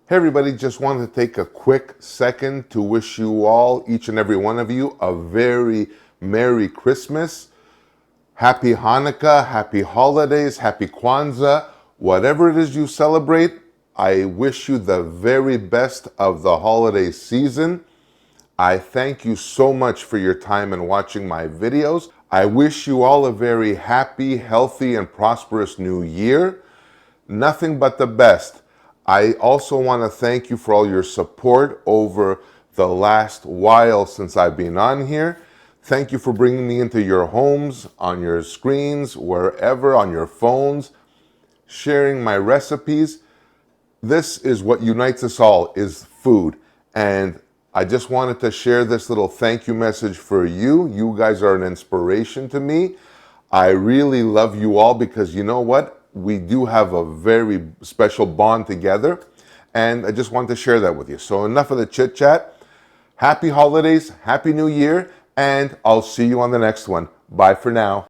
Hey everybody, just wanted to take a quick second to wish you all, each and every one of you, a very Merry Christmas, Happy Hanukkah, Happy Holidays, Happy Kwanzaa, whatever it is you celebrate. I wish you the very best of the holiday season. I thank you so much for your time and watching my videos. I wish you all a very happy, healthy, and prosperous new year. Nothing but the best. I also want to thank you for all your support over the last while since I've been on here. Thank you for bringing me into your homes, on your screens, wherever, on your phones, sharing my recipes. This is what unites us all, is food. And I just wanted to share this little thank you message for you. You guys are an inspiration to me. I really love you all because you know what? We do have a very special bond together. And I just wanted to share that with you. So enough of the chit chat. Happy holidays, Happy New Year, and I'll see you on the next one. Bye for now.